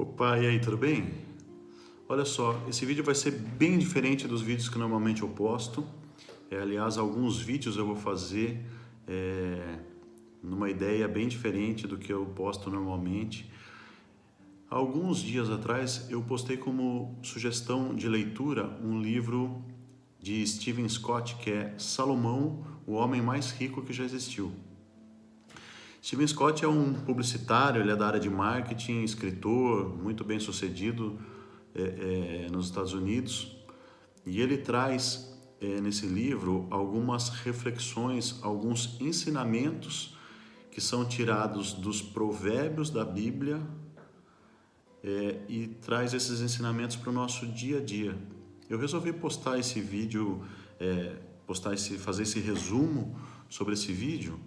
Opa, e aí, tudo bem? Olha só, esse vídeo vai ser bem diferente dos vídeos que normalmente eu posto. Aliás, alguns vídeos eu vou fazer numa ideia bem diferente do que eu posto normalmente. Alguns dias atrás eu postei como sugestão de leitura um livro de Stephen Scott, que é Salomão, o homem mais rico que já existiu. Stephen Scott é um publicitário, ele é da área de marketing, escritor, muito bem sucedido nos Estados Unidos, e ele traz nesse livro algumas reflexões, alguns ensinamentos que são tirados dos provérbios da Bíblia e traz esses ensinamentos para o nosso dia a dia. Eu resolvi postar esse vídeo, fazer esse resumo sobre esse vídeo,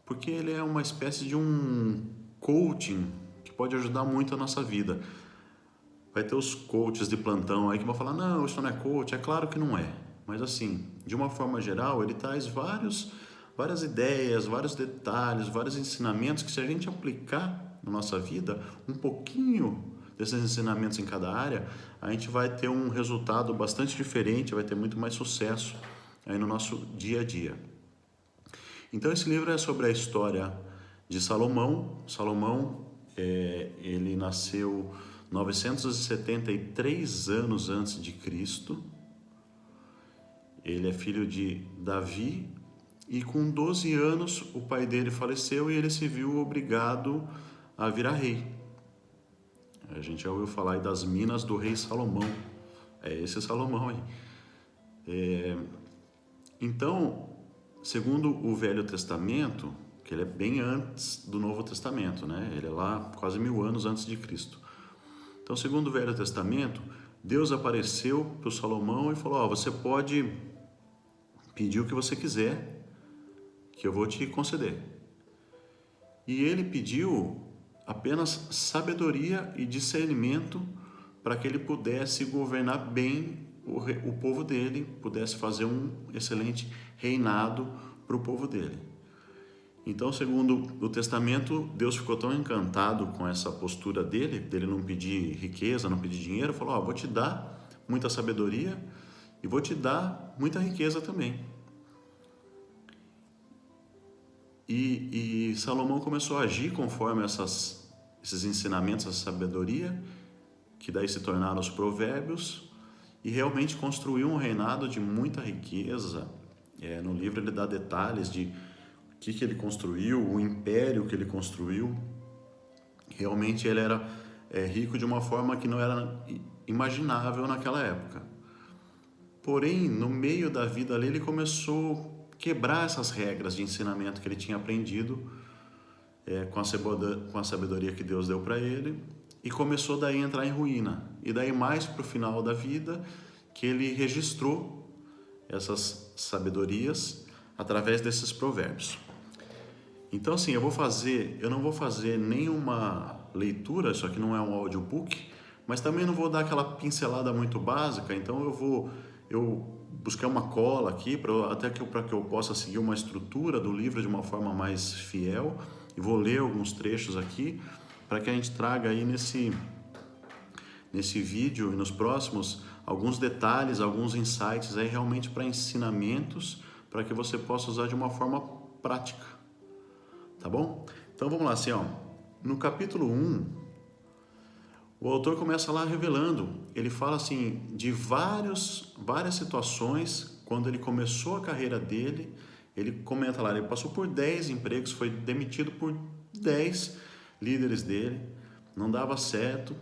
porque ele é uma espécie de um coaching que pode ajudar muito a nossa vida. Vai ter os coaches de plantão aí que vão falar, não, isso não é coach, é claro que não é. Mas assim, de uma forma geral, ele traz várias ideias, vários detalhes, vários ensinamentos que se a gente aplicar na nossa vida, um pouquinho desses ensinamentos em cada área, a gente vai ter um resultado bastante diferente, vai ter muito mais sucesso aí no nosso dia a dia. Então esse livro é sobre a história de Salomão. Salomão, ele nasceu 973 anos antes de Cristo. Ele é filho de Davi e com 12 anos o pai dele faleceu e ele se viu obrigado a virar rei. A gente já ouviu falar aí das minas do rei Salomão. É esse Salomão aí. Então, segundo o Velho Testamento, que ele é bem antes do Novo Testamento, né? Ele é lá quase 1000 anos antes de Cristo. Então, segundo o Velho Testamento, Deus apareceu para o Salomão e falou, você pode pedir o que você quiser, que eu vou te conceder. E ele pediu apenas sabedoria e discernimento para que ele pudesse governar bem o povo dele, pudesse fazer um excelente reinado para o povo dele. Então, segundo o Testamento, Deus ficou tão encantado com essa postura dele não pedir riqueza, não pedir dinheiro, falou, vou te dar muita sabedoria e vou te dar muita riqueza também. E Salomão começou a agir conforme esses ensinamentos, essa sabedoria, que daí se tornaram os provérbios, e realmente construiu um reinado de muita riqueza. No livro ele dá detalhes de o que ele construiu, o império que ele construiu. Realmente ele era rico de uma forma que não era imaginável naquela época. Porém, no meio da vida ali, ele começou a quebrar essas regras de ensinamento que ele tinha aprendido com a sabedoria que Deus deu para ele, e começou daí a entrar em ruína. E daí mais para o final da vida que ele registrou essas sabedorias através desses provérbios. Então assim, eu não vou fazer nenhuma leitura, isso aqui não é um audiobook, mas também não vou dar aquela pincelada muito básica, então eu busquei uma cola aqui para que eu possa seguir uma estrutura do livro de uma forma mais fiel, e vou ler alguns trechos aqui para que a gente traga aí nesse vídeo e nos próximos alguns detalhes, alguns insights aí realmente para ensinamentos, para que você possa usar de uma forma prática, tá bom? Então vamos lá, assim, no capítulo 1, o autor começa lá revelando, ele fala assim de várias situações, quando ele começou a carreira dele, ele comenta lá, ele passou por 10 empregos, foi demitido por 10 líderes dele, não dava certo,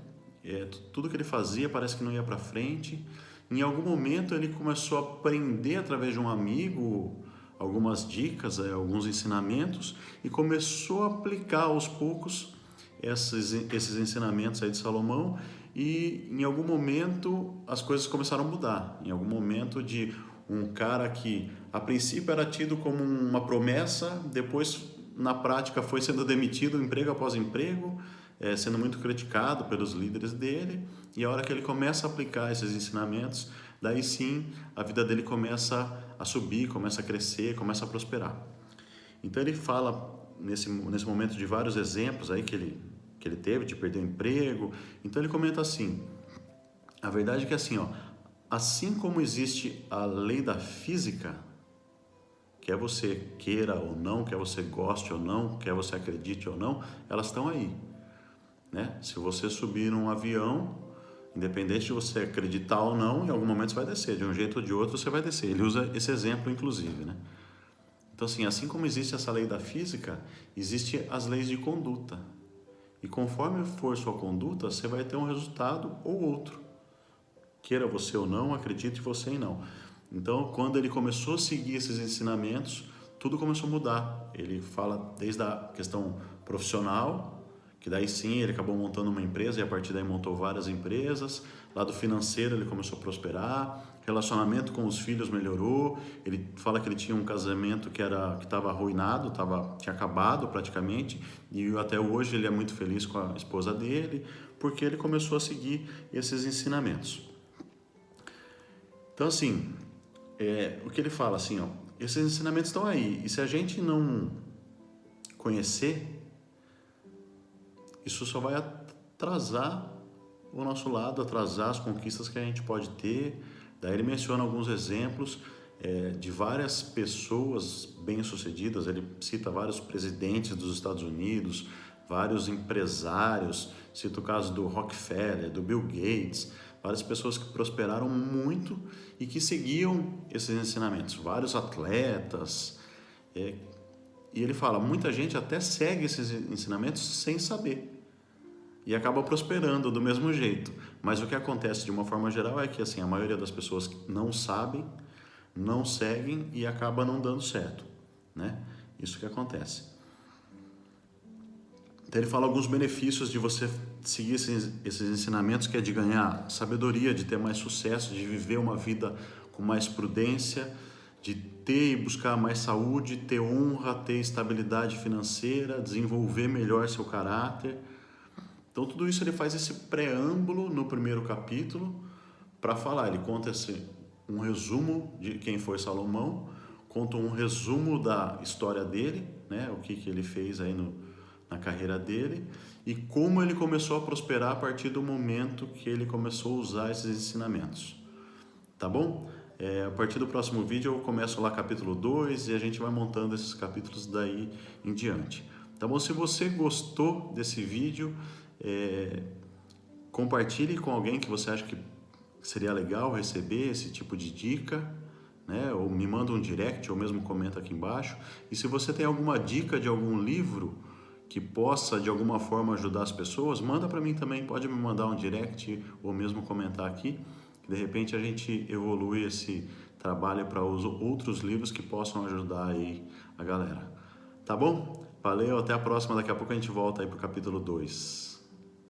tudo que ele fazia parece que não ia para frente. Em algum momento ele começou a aprender através de um amigo algumas dicas, alguns ensinamentos, e começou a aplicar aos poucos esses ensinamentos aí de Salomão, e em algum momento as coisas começaram a mudar. Em algum momento de um cara que a princípio era tido como uma promessa, depois na prática foi sendo demitido emprego após emprego, sendo muito criticado pelos líderes dele, e a hora que ele começa a aplicar esses ensinamentos, daí sim a vida dele começa a subir, começa a crescer, começa a prosperar. Então ele fala nesse momento de vários exemplos aí que ele que ele teve de perder o emprego. Então ele comenta assim, a verdade é que assim, ó, assim como existe a lei da física, quer você queira ou não, quer você goste ou não, quer você acredite ou não, elas estão aí, né? Se você subir num avião, independente de você acreditar ou não, em algum momento você vai descer, de um jeito ou de outro você vai descer. Ele usa esse exemplo inclusive, né? Então assim como existe essa lei da física, existe as leis de conduta. E conforme for sua conduta, você vai ter um resultado ou outro. Queira você ou não, acredite você ou não. Então, quando ele começou a seguir esses ensinamentos, tudo começou a mudar. Ele fala desde a questão profissional, que daí sim ele acabou montando uma empresa e a partir daí montou várias empresas. Lado financeiro ele começou a prosperar, relacionamento com os filhos melhorou. Ele fala que ele tinha um casamento que estava arruinado, tinha acabado praticamente, e até hoje ele é muito feliz com a esposa dele, porque ele começou a seguir esses ensinamentos. Então assim, o que ele fala assim, ó, esses ensinamentos estão aí, e se a gente não conhecer, isso só vai atrasar o nosso lado, atrasar as conquistas que a gente pode ter. Daí ele menciona alguns exemplos de várias pessoas bem-sucedidas, ele cita vários presidentes dos Estados Unidos, vários empresários, cita o caso do Rockefeller, do Bill Gates, várias pessoas que prosperaram muito e que seguiam esses ensinamentos, vários atletas, e ele fala, muita gente até segue esses ensinamentos sem saber e acaba prosperando do mesmo jeito, mas o que acontece de uma forma geral é que assim, a maioria das pessoas não sabem, não seguem e acaba não dando certo, né? Isso que acontece. Então ele fala alguns benefícios de você seguir esses ensinamentos, que é de ganhar sabedoria, de ter mais sucesso, de viver uma vida com mais prudência, de ter e buscar mais saúde, ter honra, ter estabilidade financeira, desenvolver melhor seu caráter. Então tudo isso ele faz esse preâmbulo no primeiro capítulo para falar. Ele conta um resumo de quem foi Salomão, conta um resumo da história dele, né? O que ele fez aí na carreira dele e como ele começou a prosperar a partir do momento que ele começou a usar esses ensinamentos. Tá bom? A partir do próximo vídeo eu começo lá capítulo 2 e a gente vai montando esses capítulos daí em diante. Tá bom? Se você gostou desse vídeo, compartilhe com alguém que você acha que seria legal receber esse tipo de dica, né? Ou me manda um direct ou mesmo comenta aqui embaixo. E se você tem alguma dica de algum livro que possa de alguma forma ajudar as pessoas, manda para mim também, pode me mandar um direct ou mesmo comentar aqui, que de repente a gente evolui esse trabalho para outros livros que possam ajudar aí a galera. Tá bom? Valeu, até a próxima, daqui a pouco a gente volta aí pro capítulo 2.